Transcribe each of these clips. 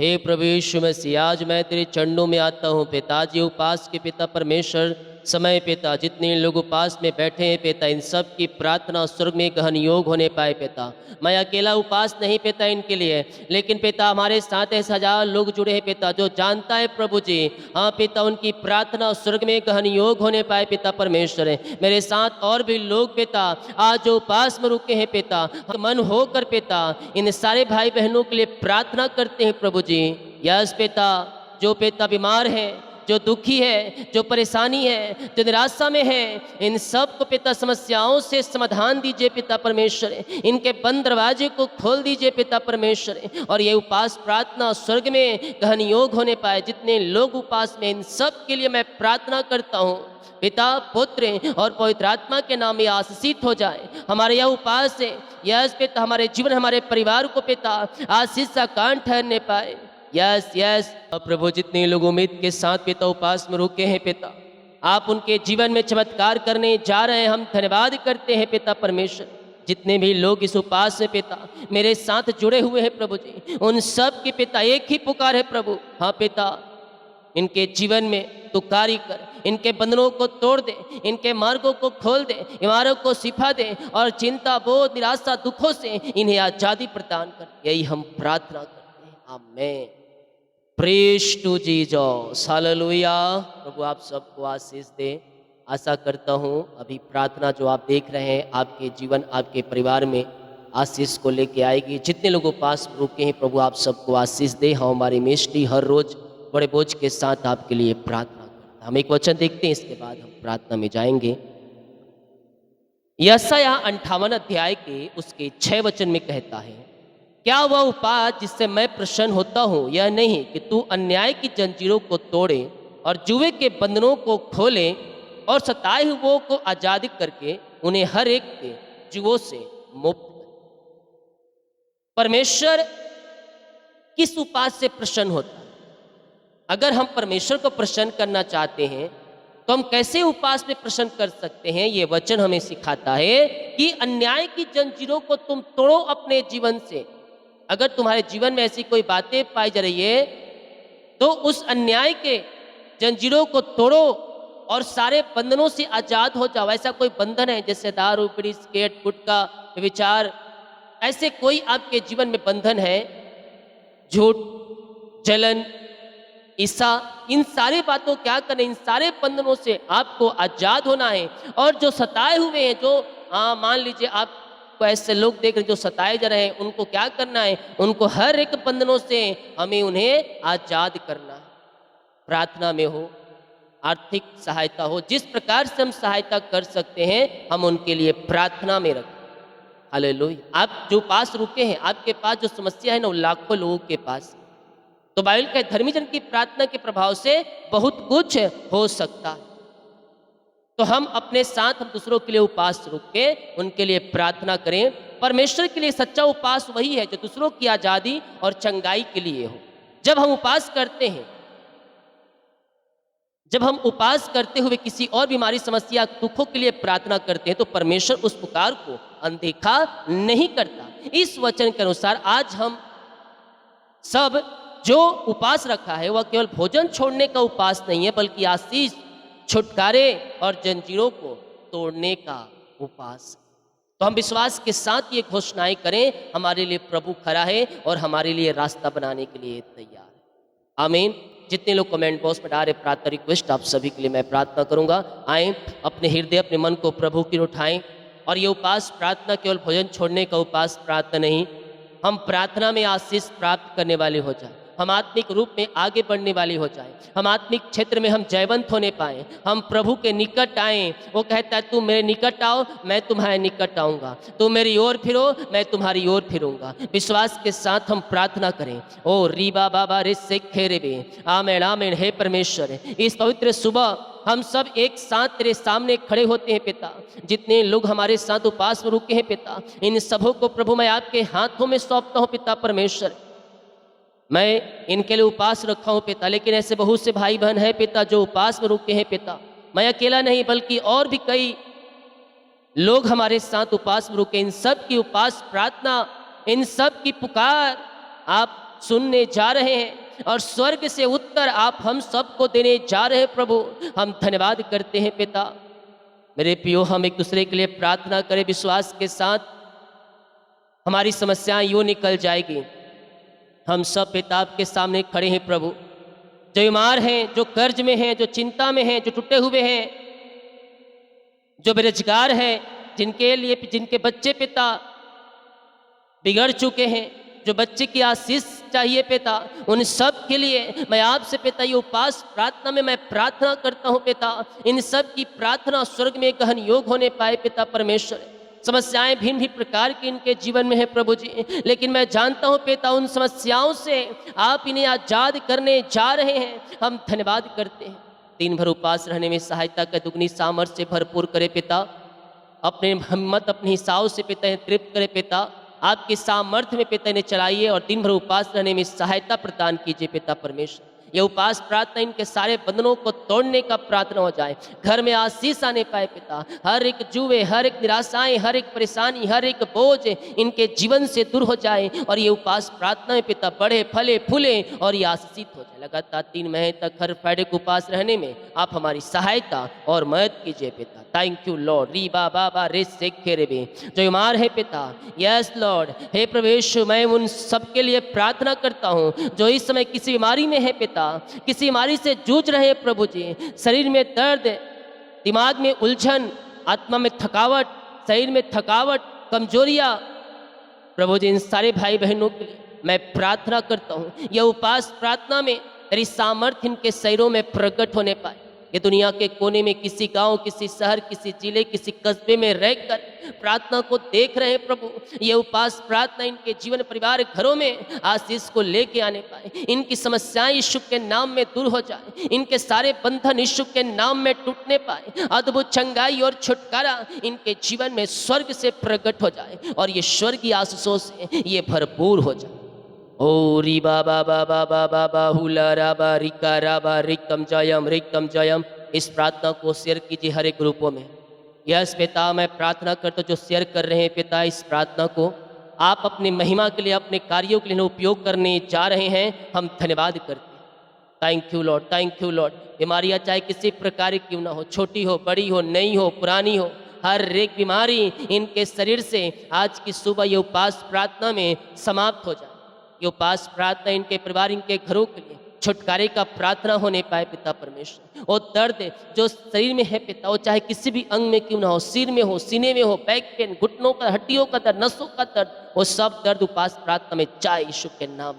हे प्रभु यीशु मसीह, आज मैं तेरे चरणों में आता हूँ पिताजी। उपास के पिता परमेश्वर, समय पिता जितने लोग उपास में बैठे हैं पिता, इन सब की प्रार्थना स्वर्ग में गहन योग होने पाए पिता। मैं अकेला उपास नहीं पिता इनके लिए, लेकिन पिता हमारे साथ ऐसे हजार लोग जुड़े हैं पिता, जो जानता है प्रभु जी, हाँ पिता, उनकी प्रार्थना स्वर्ग में गहन योग होने पाए पिता परमेश्वर है। मेरे साथ और भी लोग पिता आज जो उपास में रुके हैं पिता, मन होकर पिता इन सारे भाई बहनों के लिए प्रार्थना करते हैं प्रभु जी। यस पिता, जो पिता बीमार है, जो दुखी है, जो परेशानी है, जो निराशा में है, इन सब को पिता समस्याओं से समाधान दीजिए पिता परमेश्वर। इनके बंद दरवाजे को खोल दीजिए पिता परमेश्वर, और ये उपास प्रार्थना स्वर्ग में गहन योग होने पाए। जितने लोग उपास में, इन सब के लिए मैं प्रार्थना करता हूँ पिता, पुत्र और पवित्र आत्मा के नाम में आशीषित हो जाए। हमारे यह उपास है, यस पिता, हमारे जीवन, हमारे परिवार को पिता आशीष का कान ठहरने पाए। यस यस प्रभु, जितने लोग उम्मीद के साथ पिता उपास में रुके हैं पिता, आप उनके जीवन में चमत्कार करने जा रहे हैं। हम धन्यवाद करते हैं पिता परमेश्वर। जितने भी लोग इस उपास में पिता मेरे साथ जुड़े हुए हैं प्रभु जी, उन सब की पिता एक ही पुकार है प्रभु, हाँ पिता, इनके जीवन में तू कार्य कर, इनके बंधनों को तोड़ दे, इनके मार्गों को खोल दे, इमारों को सिफा दे, और चिंता, बोझ, निराशा, दुखों से इन्हें आजादी प्रदान कर। यही हम प्रार्थना करते हैं, आमीन। Praise to Jesus, hallelujah. प्रभु आप सबको आशीष दे। आशा करता हूँ अभी प्रार्थना जो आप देख रहे हैं आपके जीवन, आपके परिवार में आशीष को लेके आएगी। जितने लोग उपास में रुके हैं प्रभु आप सबको आशीष दे। हम हमारी मिनिस्ट्री हर रोज बड़े बोझ के साथ आपके लिए प्रार्थना करता है। हम एक वचन देखते हैं, इसके बाद हम प्रार्थना में जाएंगे। यशायाह 58 अध्याय के उसके 6 वचन में कहता है, क्या वह उपाय जिससे मैं प्रसन्न होता हूँ यह नहीं कि तू अन्याय की जंजीरों को तोड़े और जुए के बंधनों को खोले और सताए हुओं को आजाद करके उन्हें हर एक के जुओं से मुक्त करे। परमेश्वर किस उपाय से प्रसन्न होता है? अगर हम परमेश्वर को प्रसन्न करना चाहते हैं तो हम कैसे उपास में प्रसन्न कर सकते हैं? ये वचन हमें सिखाता है कि अन्याय की जंजीरों को तुम तोड़ो अपने जीवन से। अगर तुम्हारे जीवन में ऐसी कोई बातें पाई जा रही है तो उस अन्याय के जंजीरों को तोड़ो और सारे बंधनों से आजाद हो जाओ। ऐसा कोई बंधन है जैसे दारू, बीड़ी, सिगरेट, गुटखा, विचार, ऐसे कोई आपके जीवन में बंधन है, झूठ, जलन, ईसा, इन सारी बातों क्या करें? इन सारे बंधनों से आपको आजाद होना है। और जो सताए हुए हैं, जो मान लीजिए आप ऐसे लोग देख रहे हैं जो सताए जा रहे हैं, उनको क्या करना है? उनको हर एक बंधनों से हमें उन्हें आजाद करना है। प्रार्थना में हो, आर्थिक सहायता हो, जिस प्रकार से हम सहायता कर सकते हैं हम उनके लिए प्रार्थना में रखें। हालेलुया। आप जो पास रुके हैं, आपके पास जो समस्या है ना, वो लाखों लोगों के पास, तो बाइबल के धर्मी जन की प्रार्थना के प्रभाव से बहुत कुछ हो सकता है। तो हम अपने साथ, हम दूसरों के लिए उपास रुक के उनके लिए प्रार्थना करें। परमेश्वर के लिए सच्चा उपास वही है जो दूसरों की आजादी और चंगाई के लिए हो। जब हम उपास करते हैं, जब हम उपास करते हुए किसी और बीमारी, समस्या, दुखों के लिए प्रार्थना करते हैं तो परमेश्वर उस पुकार को अनदेखा नहीं करता। इस वचन के अनुसार आज हम सब जो उपास रखा है वह केवल भोजन छोड़ने का उपास नहीं है, बल्कि आशीष, छुटकारे और जंजीरों को तोड़ने का उपास। तो हम विश्वास के साथ ये घोषणाएं करें, हमारे लिए प्रभु खड़ा है और हमारे लिए रास्ता बनाने के लिए तैयार है। आमीन। जितने लोग कमेंट बॉक्स में डाले प्रार्थना रिक्वेस्ट, आप सभी के लिए मैं प्रार्थना करूंगा। आए अपने हृदय, अपने मन को प्रभु की ओर उठाएं। और ये उपास प्रार्थना केवल भोजन छोड़ने का उपास प्रार्थना नहीं, हम प्रार्थना में आशीष प्राप्त करने वाले हो जाए, हम आत्मिक रूप में आगे बढ़ने वाले हो जाए, हम आत्मिक क्षेत्र में हम जयवंत होने पाए, हम प्रभु के निकट आए। वो कहता है तुम मेरे निकट आओ, मैं तुम्हारे निकट आऊँगा, तुम मेरी ओर फिरो, मैं तुम्हारी ओर फिरूंगा। विश्वास के साथ हम प्रार्थना करें। ओ रीबा बाबा रे सेखे रे बे, आमेन आमेन। हे परमेश्वर, इस पवित्र सुबह हम सब एक साथ तेरे सामने खड़े होते हैं पिता। जितने लोग हमारे साथ उपास में रुके हैं पिता, इन सबों को प्रभु मैं आपके हाथों में सौंपता हूँ पिता परमेश्वर। मैं इनके लिए उपास रखा हूँ पिता, लेकिन ऐसे बहुत से भाई बहन हैं पिता जो उपास में रुके हैं पिता। मैं अकेला नहीं बल्कि और भी कई लोग हमारे साथ उपास में रुके। इन सब की उपास प्रार्थना, इन सब की पुकार आप सुनने जा रहे हैं और स्वर्ग से उत्तर आप हम सबको देने जा रहे हैं प्रभु। हम धन्यवाद करते हैं पिता। मेरे प्रियो, हम एक दूसरे के लिए प्रार्थना करें विश्वास के साथ। हमारी समस्याएं यूँ निकल जाएगी। हम सब पिता आपके सामने खड़े हैं प्रभु, जो बीमार हैं, जो कर्ज में हैं, जो चिंता में हैं, जो टूटे हुए हैं, जो बेरोजगार हैं, जिनके बच्चे पिता बिगड़ चुके हैं, जो बच्चे की आशीष चाहिए पिता, उन सब के लिए मैं आपसे पिता ये उपवास प्रार्थना में मैं प्रार्थना करता हूँ पिता। इन सब की प्रार्थना स्वर्ग में गहन योग होने पाए पिता परमेश्वर। समस्याएं भिन्न भिन्न प्रकार की इनके जीवन में है प्रभु जी, लेकिन मैं जानता हूँ पिता उन समस्याओं से आप इन्हें आजाद करने जा रहे हैं। हम धन्यवाद करते हैं। दिन भर उपवास रहने में सहायता का दुगनी सामर्थ्य से भरपूर करे पिता। अपने हिम्मत अपनी हिसाब से पिता इन्हें तृप्त करे पिता। आपके सामर्थ्य में पिता इन्हें चलाइए और दिन भर उपवास रहने में सहायता प्रदान कीजिए पिता परमेश्वर। ये उपवास प्रार्थना इनके सारे बंधनों को तोड़ने का प्रार्थना हो जाए, घर में आशीष आने पाए पिता। हर एक जुए, हर एक निराशाएं, हर एक परेशानी, हर एक बोझ इनके जीवन से दूर हो जाए और ये उपवास प्रार्थना में पिता बढ़े, फले, फूले और ये आशीषित हो जाए। लगातार 3 महीने तक हर फ्राइडे को उपवास रहने में आप हमारी सहायता और मदद कीजिए पिता। Thank you Lord. री बाबा रे सेखे रे बे, जो बीमार है पिता, यस लॉर्ड, हे प्रभु यीशु, मैं उन सबके लिए प्रार्थना करता हूँ जो इस समय किसी बीमारी में है पिता, किसी बीमारी से जूझ रहे हैं प्रभु जी। शरीर में दर्द, दिमाग में उलझन, आत्मा में थकावट, शरीर में थकावट, कमजोरियाँ, प्रभु जी इन सारे भाई बहनों के लिए मैं प्रार्थना करता हूँ। यह उपवास प्रार्थना में तेरी सामर्थ्य इनके शरीरों में प्रकट होने पाए। ये दुनिया के कोने में किसी गांव, किसी शहर, किसी जिले, किसी कस्बे में रहकर प्रार्थना को देख रहे हैं प्रभु। ये उपवास प्रार्थना इनके जीवन, परिवार, घरों में आशीष को लेके आने पाए। इनकी समस्याएं यीशु के नाम में दूर हो जाए, इनके सारे बंधन यीशु के नाम में टूटने पाए। अद्भुत चंगाई और छुटकारा इनके जीवन में स्वर्ग से प्रकट हो जाए और ये स्वर्गीय आशीषों से ये भरपूर हो जाए। ओ री बाबा बाबा बाबा बाहुला राबा रिका राबा रिकम जयम। इस प्रार्थना को शेयर कीजिए हर एक ग्रुपों में। यस पिता, मैं प्रार्थना करता हूँ जो शेयर कर रहे हैं पिता, इस प्रार्थना को आप अपनी महिमा के लिए, अपने कार्यों के लिए उपयोग करने जा रहे हैं। हम धन्यवाद करते हैं। Thank you lord, thank you Lord. बीमारियाँ चाहे किसी प्रकार की क्यों ना हो, छोटी हो, बड़ी हो, नई हो, पुरानी हो, हर एक बीमारी इनके शरीर से आज की सुबह ये उपवास प्रार्थना में समाप्त हो जाए। ये उपवास प्रार्थना इनके परिवार, इनके घरों के लिए छुटकारे का प्रार्थना होने पाए पिता परमेश्वर। वो दर्द जो शरीर में है पिता, वो चाहे किसी भी अंग में क्यों ना हो, सिर में हो, सीने में हो, बैक पेन, घुटनों का, हड्डियों का दर्द, नसों का दर्द, वो सब दर्द उपवास प्रार्थना में जाए यीशु के नाम।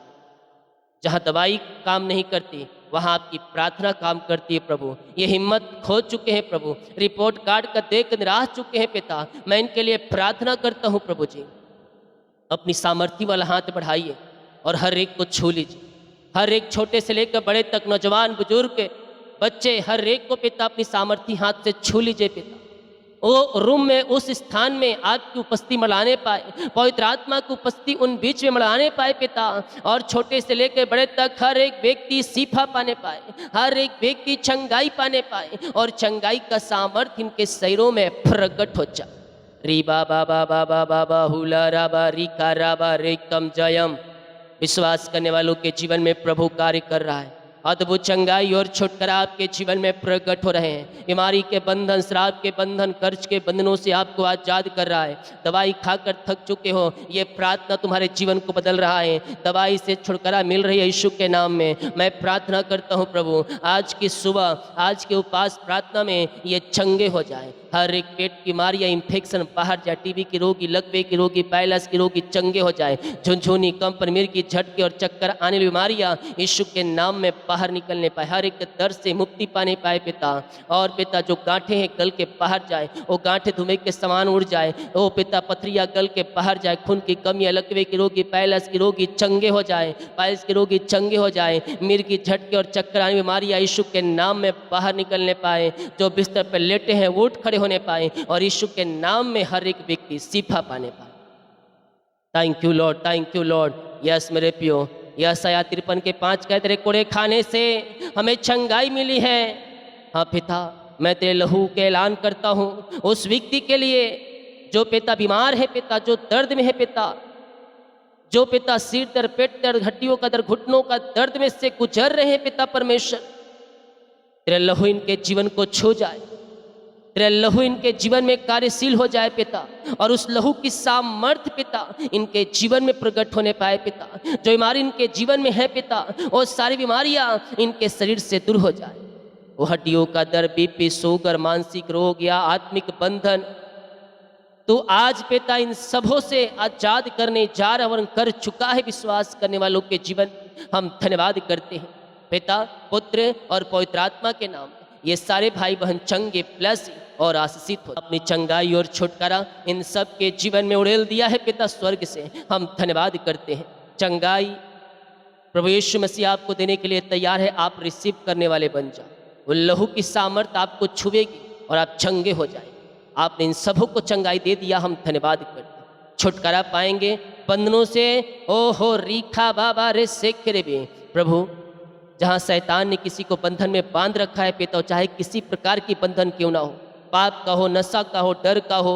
जहाँ दवाई काम नहीं करती वहाँ आपकी प्रार्थना काम करती है प्रभु। ये हिम्मत खो चुके हैं प्रभु, रिपोर्ट कार्ड का देख निराश चुके हैं पिता, मैं इनके लिए प्रार्थना करता हूँ प्रभु जी। अपनी सामर्थ्य वाला हाथ बढ़ाइए और हर एक को छू लीजिए। हर एक छोटे से लेकर बड़े तक, नौजवान, बुजुर्ग, बच्चे, हर एक को पिता अपनी सामर्थ्य हाथ से छू लीजिए पिता। वो रूम में, उस स्थान में आपकी उपस्थिति मनाने पाए, पवित्र आत्मा की उपस्थिति उन बीच में मनाने पाए पिता। और छोटे से लेकर बड़े तक हर एक व्यक्ति सीफा पाने पाए, हर एक व्यक्ति चंगाई पाने पाए और चंगाई का सामर्थ्य इनके शरीरों में प्रकट हो जाए। री बाबा बाबा बाबा बाहुला राबा रिका राबा रेकम जयम। विश्वास करने वालों के जीवन में प्रभु कार्य कर रहा है। अद्भुत चंगाई और छुटकारा आपके जीवन में प्रकट हो रहे हैं। बीमारी के बंधन, श्राप के बंधन, कर्ज के बंधनों से आपको आजाद कर रहा है। दवाई खाकर थक चुके हो, ये प्रार्थना तुम्हारे जीवन को बदल रहा है। दवाई से छुटकारा मिल रही है यीशु के नाम में। मैं प्रार्थना करता हूँ प्रभु, आज की सुबह, आज के उपवास प्रार्थना में ये चंगे हो जाए। हर एक पेट की बीमारी या इन्फेक्शन बाहर जाए, टीबी की रोगी, लकवे की रोगी, पैलस की रोगी चंगे हो जाए। झुनझुनी, कंपन, मिर्गी, झटके और चक्कर आने वाली बीमारियाँ यीशु के नाम में बाहर निकलने पाए। हर एक दर्द से मुक्ति पाने पाए पिता। और पिता जो गांठें हैं गल के बाहर जाए, वो गांठें धुएं के समान उड़ जाए। ओ पिता पथरियाँ गल के बाहर जाए। खून की कमियाँ, लकवे की रोगी, पैलस की रोगी चंगे हो जाए, पाइल्स की रोगी चंगे हो जाए। मिर्गी, झटके और चक्कर आने बीमारियाँ यीशु के नाम में बाहर निकलने पाए। जो बिस्तर पर लेटे हैं वो उठ खड़े होने पाए और यीशु के नाम में हर एक व्यक्ति शिफा पाने पाए। Thank you lord, thank you Lord. Yes मेरे पियो, यशायाह 53 के 5 कहते तेरे कोड़े खाने से हमें चंगाई मिली है। हाँ पिता, मैं तेरे लहू के ऐलान करता हूँ उस व्यक्ति के लिए जो पिता बीमार है पिता, जो दर्द में है पिता, जो पिता सिर दर्द, पेट दर्द, हड्डियों का दर्द, घुटनों का दर्द में से गुजर रहे हैं पिता परमेश्वर, तेरा लहू इनके जीवन को छू जाए, तेरा लहू इनके जीवन में कार्यशील हो जाए पिता, और उस लहू की सामर्थ्य पिता इनके जीवन में प्रकट होने पाए पिता। जो बीमारी इनके जीवन में है पिता, वो सारी बीमारियां इनके शरीर से दूर हो जाए। वो हड्डियों का दर्द, बीपी, शुगर, मानसिक रोग या आत्मिक बंधन, तो आज पिता इन सबों से आजाद करने जा रहा और कर चुका है विश्वास करने वालों के जीवन। हम धन्यवाद करते हैं पिता, पुत्र और पवित्र आत्मा के नाम। ये सारे भाई बहन चंगे, प्लस और आशीषित हो। अपनी चंगाई और छुटकारा इन सब के जीवन में उड़ेल दिया है पिता स्वर्ग से। हम धन्यवाद करते हैं। चंगाई प्रभु यीशु मसीह आपको देने के लिए तैयार है। आप रिसीव करने वाले बन जाओ। वो लहू की सामर्थ आपको छुएगी और आप चंगे हो जाए। आपने इन सबों को चंगाई दे दिया। हम धन्यवाद करते हैं। छुटकारा पाएंगे बंधनों से। ओहो रीखा बाबा रे सेखरे भी प्रभु, जहाँ शैतान ने किसी को बंधन में बांध रखा है पिता, चाहे किसी प्रकार की बंधन क्यों ना हो, पाप का हो, नशा का हो, डर का हो,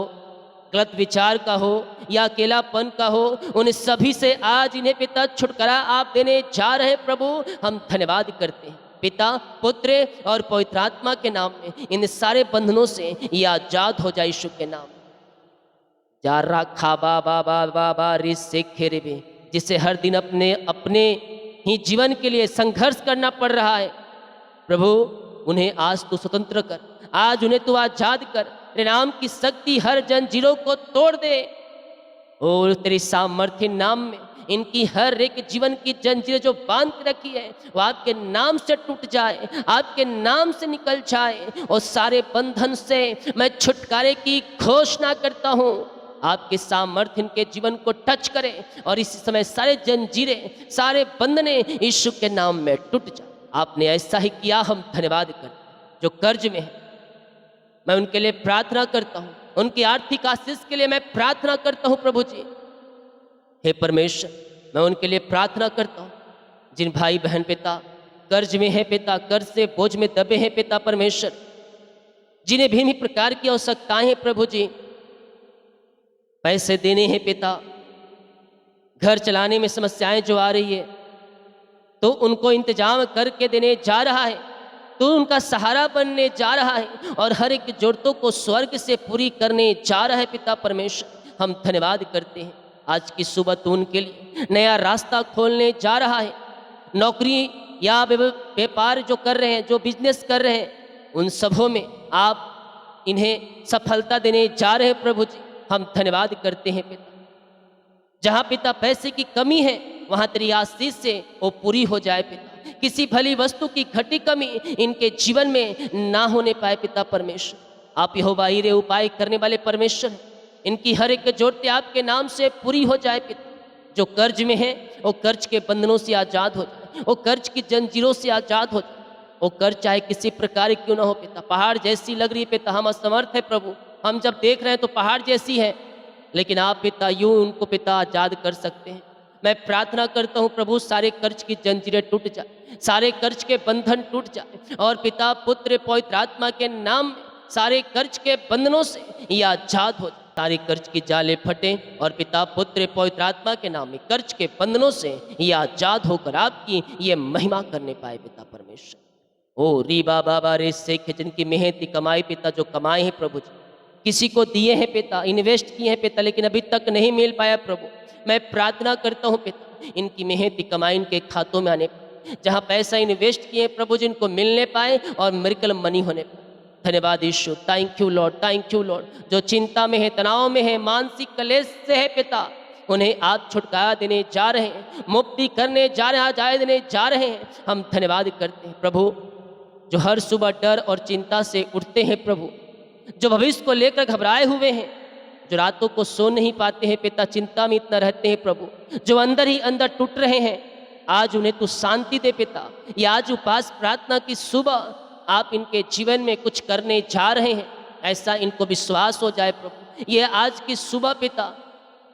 गलत विचार का हो या अकेलापन का हो, उन सभी से आज इन्हें पिता छुटकारा आप देने जा रहे हैं प्रभु। हम धन्यवाद करते हैं पिता, पुत्र और पवित्र आत्मा के नाम में। इन सारे बंधनों से ये आजाद हो जाए यीशु के नाम। जा रखा बाबा बाबा रे सेखेरे भी, जिसे हर दिन अपने अपने ही जीवन के लिए संघर्ष करना पड़ रहा है प्रभु, उन्हें आज तू स्वतंत्र कर, आज उन्हें तू आजाद कर। तेरे नाम की शक्ति हर जंजीरों को तोड़ दे और तेरी सामर्थ्य नाम में इनकी हर एक जीवन की जंजीरें जो बांध के रखी है वो आपके नाम से टूट जाए, आपके नाम से निकल जाए। और सारे बंधन से मैं छुटकारे की घोषणा करता हूँ। आपके सामर्थ्य इनके जीवन को टच करे और इस समय सारे जंजीरें, सारे बंधने यीशु के नाम में टूट जाए। आपने ऐसा ही किया। हम धन्यवाद करते। जो कर्ज में है मैं उनके लिए प्रार्थना करता हूँ। उनकी आर्थिक आशीष के लिए मैं प्रार्थना करता हूँ प्रभु जी। हे परमेश्वर, मैं उनके लिए प्रार्थना करता हूँ जिन भाई बहन पिता कर्ज में है पिता, कर्ज से बोझ में दबे हैं पिता परमेश्वर, जिन्हें भिन्न प्रकार की आवश्यकताएं हैं प्रभु जी, पैसे देने हैं पिता, घर चलाने में समस्याएं जो आ रही है तो उनको इंतजाम करके देने जा रहा है, तो उनका सहारा बनने जा रहा है और हर एक जरूरतों को स्वर्ग से पूरी करने जा रहा है पिता परमेश्वर। हम धन्यवाद करते हैं। आज की सुबह तो उनके लिए नया रास्ता खोलने जा रहा है। नौकरी या व्यापार जो कर रहे हैं, जो बिजनेस कर रहे हैं, उन सबों में आप इन्हें सफलता देने जा रहे हैं प्रभु जी। हम धन्यवाद करते हैं पिता। जहाँ पिता पैसे की कमी है वहाँ तेरी आशीष से वो पूरी हो जाए पिता। किसी भली वस्तु की घटी कमी इनके जीवन में ना होने पाए पिता परमेश्वर। आप यहोवा यीरे उपाय करने वाले परमेश्वर हैं। इनकी हर एक जरूरतें आपके नाम से पूरी हो जाए पिता। जो कर्ज में है वो कर्ज के बंधनों से आजाद हो जाए, वो कर्ज की जंजीरों से आजाद हो जाए। वो कर्ज चाहे किसी प्रकार क्यों ना हो पिता, पहाड़ जैसी लग रही है पिता, हम असमर्थ है प्रभु। हम जब देख रहे हैं तो पहाड़ जैसी है, लेकिन आप पिता यूं उनको पिता आजाद कर सकते हैं। मैं प्रार्थना करता हूँ प्रभु, सारे कर्ज की जंजीरें टूट जाए, सारे कर्ज के बंधन टूट जाए और पिता, पुत्र, पवित्र आत्मा के नाम में सारे कर्ज के बंधनों से ये आजाद हो जाए। सारे कर्ज की जाले फटे और पिता, पुत्र, पवित्र आत्मा के नाम में कर्ज के बंधनों से ये आजाद होकर आपकी ये महिमा करने पाए पिता परमेश्वर। ओ रीबा बाबा रे से जिनकी मेहनती कमाई पिता जो कमाए हैं प्रभु जी, किसी को दिए हैं पिता, इन्वेस्ट किए हैं पिता, लेकिन अभी तक नहीं मिल पाया प्रभु। मैं प्रार्थना करता हूँ पिता, इनकी मेहनती कमाई इनके खातों में आने पाए, जहाँ पैसा इन्वेस्ट किए प्रभु जी इनको मिलने पाए और मिरेकल मनी होने पाए। धन्यवाद यीशु, thank you lord, thank you lord. जो चिंता में है, तनाव में है, मानसिक कलेश से है पिता, उन्हें आप छुटकारा देने जा रहे हैं, मुक्ति करने जा रहे हैं, आजाद देने जा रहे हैं। हम धन्यवाद करते हैं प्रभु। जो हर सुबह डर और चिंता से उठते हैं प्रभु, जो भविष्य को लेकर घबराए हुए हैं, जो रातों को सो नहीं पाते हैं पिता, चिंता में इतना रहते हैं प्रभु, जो अंदर ही अंदर टूट रहे हैं, आज उन्हें तू शांति दे पिता। ये आज उपास प्रार्थना की सुबह आप इनके जीवन में कुछ करने जा रहे हैं, ऐसा इनको विश्वास हो जाए प्रभु। ये आज की सुबह पिता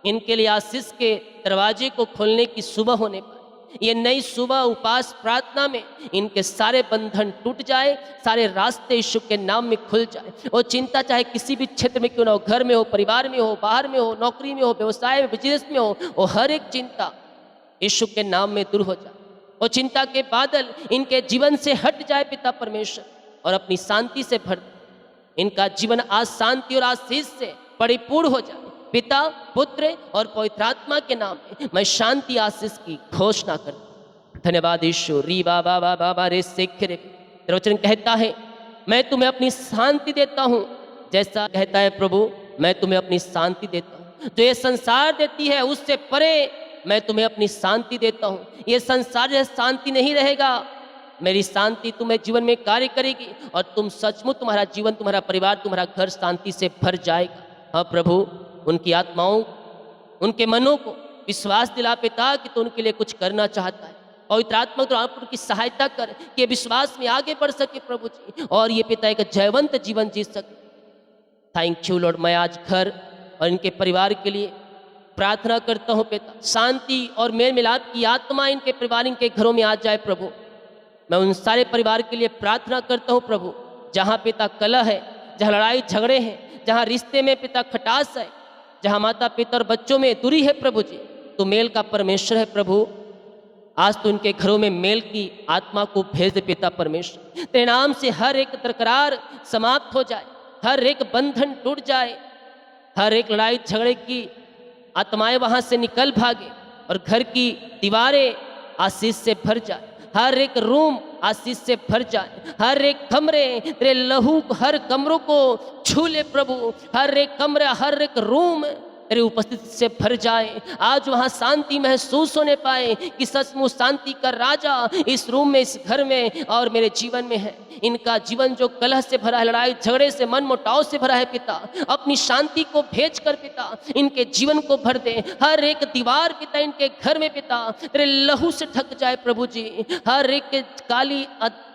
इनके लिए आशीष के दरवाजे को खोलने की सुबह होने पाए, ये नई सुबह उपास प्रार्थना में इनके सारे बंधन टूट जाए, सारे रास्ते यीशु के नाम में खुल जाए। वो चिंता चाहे किसी भी क्षेत्र में क्यों ना हो, घर में हो, परिवार में हो, बाहर में हो, नौकरी में हो, व्यवसाय में, बिजनेस में हो, वो हर एक चिंता यीशु के नाम में दूर हो जाए। वो चिंता के बादल इनके जीवन से हट जाए पिता परमेश्वर, और अपनी शांति से भर दे। इनका जीवन आज शांति और आशीष से परिपूर्ण हो जाए। पिता, पुत्र और पवित्र आत्मा के नाम में मैं शांति आशीष की घोषणा करता हूं। धन्यवाद यीशु। री बाबा बाबा बाबा रे सेखरे। तेरा वचन कहता है मैं तुम्हें अपनी शांति देता हूं, जैसा कहता है प्रभु मैं तुम्हें अपनी शांति देता हूं। जो ये संसार देती है उससे परे मैं तुम्हें अपनी शांति देता हूं। ये संसार जैसे शांति नहीं रहेगा, मेरी शांति तुम्हें जीवन में कार्य करेगी और तुम सचमुच तुम्हारा जीवन, तुम्हारा परिवार, तुम्हारा घर शांति से भर जाएगा। हाँ प्रभु, उनकी आत्माओं, उनके मनों को विश्वास दिला पिता कि तो उनके लिए कुछ करना चाहता है। पवित्र आत्मा तो आप उनकी सहायता कर कि विश्वास में आगे बढ़ सके प्रभु जी, और ये पिता एक जयवंत जीवन जी सके। Thank you Lord. मैं आज घर और इनके परिवार के लिए प्रार्थना करता हूँ पिता, शांति और मेल मिलाप की आत्मा इनके परिवार, इनके घरों में आ जाए प्रभु। मैं उन सारे परिवार के लिए प्रार्थना करता हूँ प्रभु, जहाँ पिता कलह है, जहाँ लड़ाई झगड़े हैं, जहाँ रिश्ते में पिता खटास है, जहाँ माता पिता और बच्चों में दूरी है प्रभु जी, तो मेल का परमेश्वर है प्रभु। आज तो उनके घरों में मेल की आत्मा को भेज दे पिता परमेश्वर। तेरे नाम से हर एक दरकरार समाप्त हो जाए, हर एक बंधन टूट जाए, हर एक लड़ाई झगड़े की आत्माएं वहां से निकल भागे और घर की दीवारें आशीष से भर जाए, हर एक रूम आशीष से भर जाए, हर एक कमरे तेरे लहू हर कमरों को छू ले प्रभु, हर एक कमरा, हर एक रूम तेरे उपस्थिति से भर जाए। आज वहाँ शांति महसूस होने पाए कि सचमुच शांति का राजा इस रूम में, इस घर में और मेरे जीवन में है। इनका जीवन जो कलह से भरा है, लड़ाई झगड़े से, मन मुटाव से भरा है पिता, अपनी शांति को भेज कर पिता इनके जीवन को भर दे। हर एक दीवार पिता इनके घर में पिता तेरे लहू से ढक जाए प्रभु जी। हर एक काली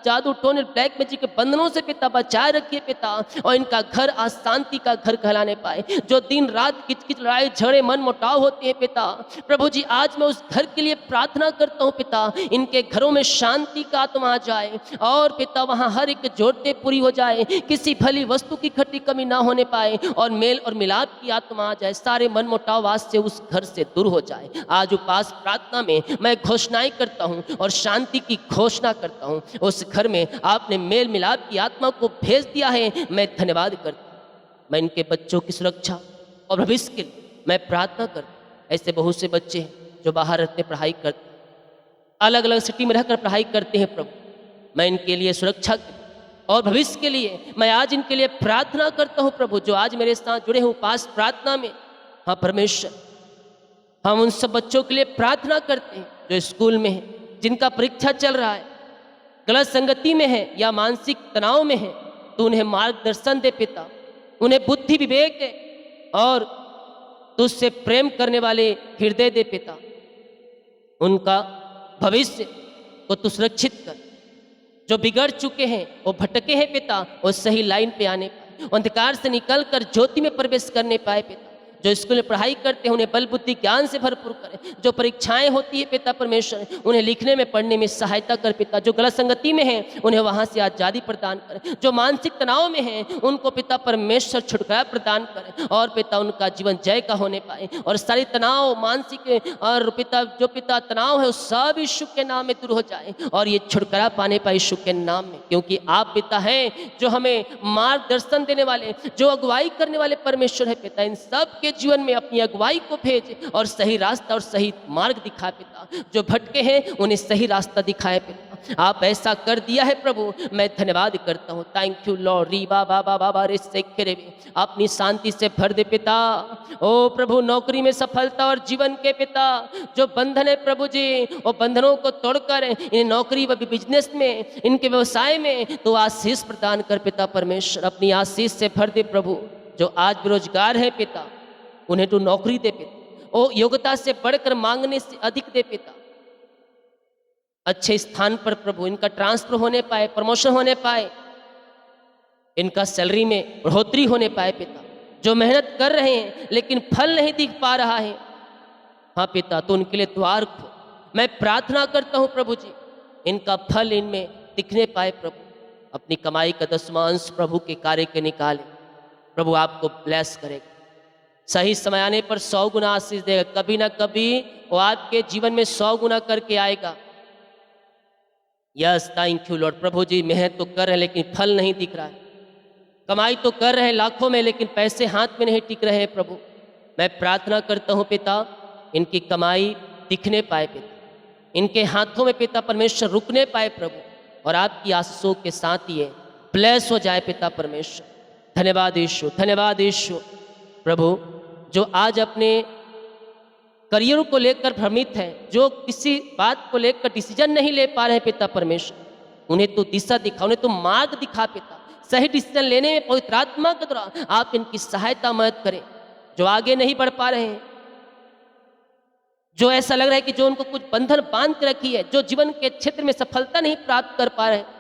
जादू टोने ब्लैक मैजिक के बंधनों से पिता बचाए रखिए पिता, और इनका घर आज शांति का घर कहलाने पाए। जो दिन रात किचकिच लड़ाई झगड़े मन मुटाव होते हैं पिता प्रभु जी, आज मैं उस घर के लिए प्रार्थना करता हूँ पिता, इनके घरों में शांति का आत्मा आ जाए और पिता वहाँ हर एक जरूरतें पूरी हो जाए, किसी भली वस्तु की खट्टी कमी ना होने पाए और मेल और मिलाप की आत्मा आ जाए। सारे मन मुटाव आज से उस घर से दूर हो जाए। आज उपास प्रार्थना में मैं घोषणाएं करता हूँ और शांति की घोषणा करता हूँ। उस घर में आपने मेल मिलाप की आत्मा को भेज दिया है, मैं धन्यवाद करता हूँ। मैं इनके बच्चों की सुरक्षा और भविष्य के लिए मैं प्रार्थना करता हूँ। ऐसे बहुत से बच्चे हैं जो बाहर रहते पढ़ाई करते, अलग अलग सिटी में रहकर पढ़ाई करते हैं प्रभु, मैं इनके लिए सुरक्षा और भविष्य के लिए मैं आज इनके लिए प्रार्थना करता हूँ प्रभु, जो आज मेरे साथ जुड़े हैं उपास प्रार्थना में। हाँ परमेश्वर, हम उन सब बच्चों के लिए प्रार्थना करते हैं जो स्कूल में हैं, जिनका परीक्षा चल रहा है, गलत संगति में है या मानसिक तनाव में है, तो उन्हें मार्गदर्शन दे पिता, उन्हें बुद्धि विवेक दे और तुझसे प्रेम करने वाले हृदय दे पिता। उनका भविष्य को तू सुरक्षित कर। जो बिगड़ चुके हैं, वो भटके हैं पिता, वो सही लाइन पे आने पाए, अंधकार से निकल कर ज्योति में प्रवेश करने पाए पिता। जो स्कूल में पढ़ाई करते हैं उन्हें बल बुद्धि ज्ञान से भरपूर करें। जो परीक्षाएं होती है पिता परमेश्वर, उन्हें लिखने में पढ़ने में सहायता कर पिता। जो गलत संगति में हैं उन्हें वहां से आज़ादी प्रदान करें। जो मानसिक तनाव में हैं उनको पिता परमेश्वर छुटकारा प्रदान करें और पिता उनका जीवन जय का होने पाए। और सारी तनाव मानसिक और पिता जो पिता तनाव है उस सब यीशु के नाम में दूर हो जाए और ये छुटकारा पाने पाए यीशु के नाम में, क्योंकि आप पिता हैं जो हमें मार्गदर्शन देने वाले, जो अगुवाई करने वाले परमेश्वर है पिता। इन सब के जीवन में अपनी अगुवाई को भेज और सही रास्ता और सही मार्ग दिखाए पिता। जो भटके हैं उन्हें सही रास्ता दिखाए पिता। आप ऐसा कर दिया है प्रभु, मैं धन्यवाद करता हूँ। Thank you lord. रीबा बाबा बाबा रे सेखे अपनी शांति से भर दे पिता। ओ प्रभु, नौकरी में सफलता और जीवन के पिता जो बंधन है प्रभु जी, वो बंधनों को तोड़कर इन नौकरी व बिजनेस में, इनके व्यवसाय में तो आशीष प्रदान कर पिता परमेश्वर। अपनी आशीष से भर दे प्रभु। जो आज बेरोजगार है पिता, उन्हें तू नौकरी दे पिता। ओ योग्यता से बढ़कर मांगने से अधिक दे पिता। अच्छे स्थान पर प्रभु इनका ट्रांसफर होने पाए, प्रमोशन होने पाए, इनका सैलरी में बढ़ोतरी होने पाए पिता। जो मेहनत कर रहे हैं लेकिन फल नहीं दिख पा रहा है, हाँ पिता, तो उनके लिए द्वार खो। मैं प्रार्थना करता हूँ प्रभु जी, इनका फल इनमें दिखने पाए प्रभु। अपनी कमाई का 10वां अंश प्रभु के कार्य के निकाले, प्रभु आपको ब्लेस करेगा। सही समय आने पर 100 गुना आशीष देगा। कभी ना कभी वो आपके जीवन में 100 गुना करके आएगा। Yes, thank you lord. प्रभु जी, मेहनत तो कर रहे हैं लेकिन फल नहीं दिख रहा है। कमाई तो कर रहे हैं लाखों में लेकिन पैसे हाथ में नहीं टिक रहे हैं प्रभु। मैं प्रार्थना करता हूँ पिता, इनकी कमाई दिखने पाए पिता, इनके हाथों में पिता परमेश्वर रुकने पाए प्रभु, और आपकी आशीषों के साथ ही ब्लेस हो जाए पिता परमेश्वर। धन्यवाद यीशु, धन्यवाद यीशु। प्रभु, जो आज अपने करियर को लेकर भ्रमित है, जो किसी बात को लेकर डिसीजन नहीं ले पा रहे पिता परमेश्वर, उन्हें तो दिशा दिखा, उन्हें तो मार्ग दिखा पिता। सही डिसीजन लेने में पवित्र आत्मा के द्वारा आप इनकी सहायता मदद करें। जो आगे नहीं बढ़ पा रहे हैं, जो ऐसा लग रहा है कि जो उनको कुछ बंधन बांध के रखी है, जो जीवन के क्षेत्र में सफलता नहीं प्राप्त कर पा रहे हैं,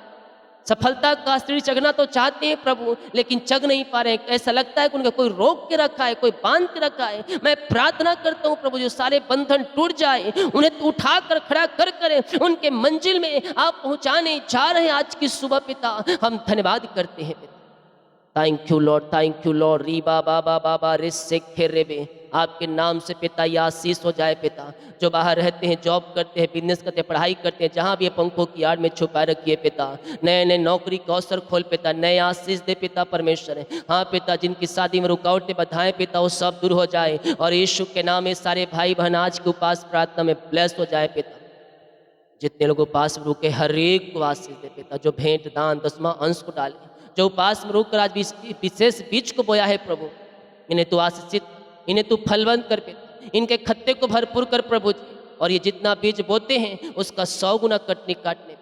सफलता का सीढ़ी चढ़ना तो चाहते हैं प्रभु लेकिन चढ़ नहीं पा रहे हैं। ऐसा लगता है कि उनका कोई रोक के रखा है, कोई बांध के रखा है। मैं प्रार्थना करता हूँ प्रभु, जो सारे बंधन टूट जाए, उन्हें उठा कर खड़ा कर उनके मंजिल में आप पहुंचाने जा रहे हैं। आज की सुबह पिता हम धन्यवाद करते हैं पिता। Thank you lord, thank you Lord. री बाबा बाबा बा रे से रेबे, आपके नाम से पिता ये आशीष हो जाए पिता। जो बाहर रहते हैं, जॉब करते हैं, बिजनेस करते हैं, पढ़ाई करते हैं, जहाँ भी ये पंखों की आड़ में छुपाए रखिए पिता। नए नए नौकरी के अवसर खोल पिता, नए आशीष दे पिता परमेश्वर। हाँ पिता, जिनकी शादी में रुकावटें बधाएं पिता, वो सब दूर हो जाए, और यीशु के नाम में सारे भाई बहन आज के उपास प्रार्थना में ब्लेस हो जाए पिता। जितने लोग उपास में रुके हर एक को आशीष दे पिता। जो भेंट दान 10वां अंश को डाले, जो उपास में रुक कर आज विशेष बीज को बोया है प्रभु, इन्हें तो आशीषित, इन्हें तो फलवंत कर पिता। इनके खत्ते को भरपूर कर प्रभु जी, और ये जितना बीज बोते हैं उसका 100 गुना काटने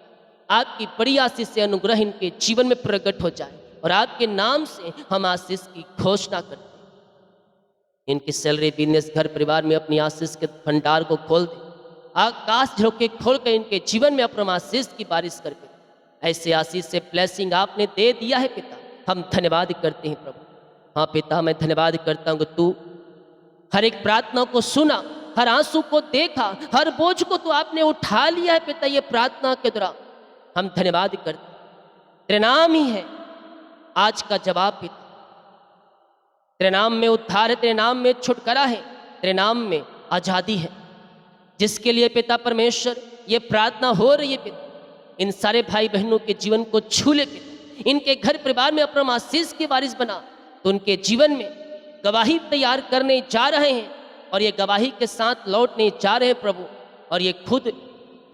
आपकी बड़ी आशीष से अनुग्रह इनके जीवन में प्रकट हो जाए, और आपके नाम से हम आशीष की घोषणा करते हैं। इनकी सैलरी, बिजनेस, घर परिवार में अपनी आशीष के भंडार को खोल दे। आकाश झोंके खोल कर इनके जीवन में अपना आशीष की बारिश कर पिता। ऐसे आशीष से ब्लेसिंग आपने दे दिया है पिता, हम धन्यवाद करते हैं प्रभु। हाँ पिता, मैं धन्यवाद करता हूँ कि तू हर एक प्रार्थना को सुना, हर आंसू को देखा, हर बोझ को तू आपने उठा लिया है पिता। ये प्रार्थना के द्वारा हम धन्यवाद करते, तेरे नाम ही है आज का जवाब पिता। तेरे नाम में उद्धार है, तेरे नाम में छुटकारा है, तेरे नाम में आजादी है। जिसके लिए पिता परमेश्वर ये प्रार्थना हो रही है पिता, इन सारे भाई बहनों के जीवन को छू ले पिता। इनके घर परिवार में अपना आशीष की बारिश बना, तो उनके जीवन में गवाही तैयार करने जा रहे हैं, और ये गवाही के साथ लौटने जा रहे हैं प्रभु। और ये खुद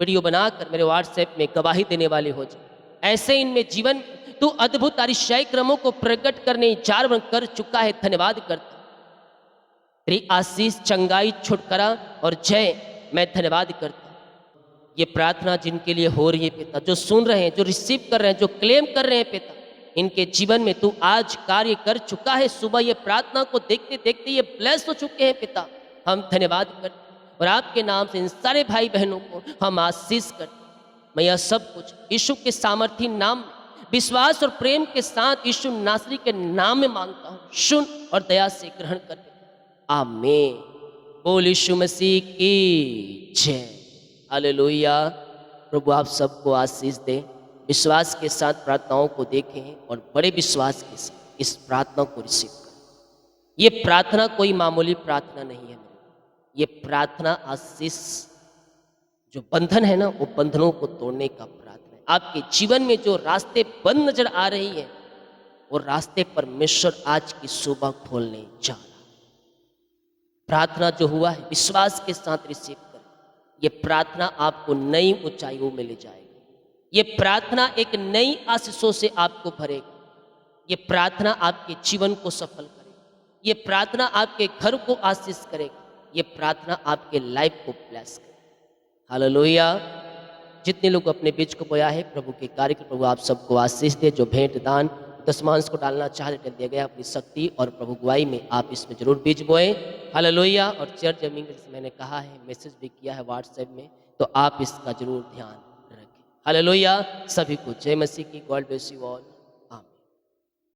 वीडियो बनाकर मेरे व्हाट्सएप में गवाही देने वाले हो जाए। ऐसे इनमें जीवन तू अद्भुत आश्चर्य क्रमों को प्रकट करने कर चुका है। धन्यवाद करता तेरी आशीष, चंगाई, छुटकारा और जय मैं धन्यवाद करता। ये प्रार्थना जिनके लिए हो रही है पिता, जो सुन रहे हैं, जो रिसीव कर रहे हैं, जो क्लेम कर रहे हैं पिता, इनके जीवन में तू आज कार्य कर चुका है। सुबह ये प्रार्थना को देखते देखते ये ब्लेस हो चुके हैं पिता, हम धन्यवाद करते, और आपके नाम से इन सारे भाई बहनों को हम आशीष करते। मैं यह सब कुछ यीशु के सामर्थी नाम में विश्वास और प्रेम के साथ यीशु नासरी के नाम में मांगता हूँ। सुन और दया से ग्रहण कर, आमीन। बोल यीशु मसीह की जय। हालेलुया। प्रभु आप सबको आशीष दे। विश्वास के साथ प्रार्थनाओं को देखें और बड़े विश्वास के साथ इस प्रार्थना को रिसीव करें। ये प्रार्थना कोई मामूली प्रार्थना नहीं है, ये प्रार्थना आशीष, जो बंधन है ना, वो बंधनों को तोड़ने का प्रार्थना है। आपके जीवन में जो रास्ते बंद नजर आ रही है, वो रास्ते परमेश्वर आज की सुबह खोलने जा रहा है। प्रार्थना जो हुआ है विश्वास के साथ रिसीव करें। ये प्रार्थना आपको नई ऊंचाइयों में ले जाएगी। ये प्रार्थना एक नई आशीषों से आपको भरेगा। ये प्रार्थना आपके जीवन को सफल करेगी। ये प्रार्थना आपके घर को आशीष करेगा। ये प्रार्थना आपके लाइफ को ब्लेस करेगा। हालेलुया। जितने लोग अपने बीच को बोया है प्रभु के कार्य को प्रभु आप सबको आशीष दे। जो भेंट दान दशमांश को डालना चाहते दिया गया अपनी शक्ति और प्रभु गुआई में आप इसमें जरूर बीज बोए। हालेलुया। और चर्च जमीन जैसे मैंने कहा है, मैसेज भी किया है व्हाट्सएप में, तो आप इसका जरूर ध्यान रखें। हालेलुया। सभी को जय मसीह की। God bless you all.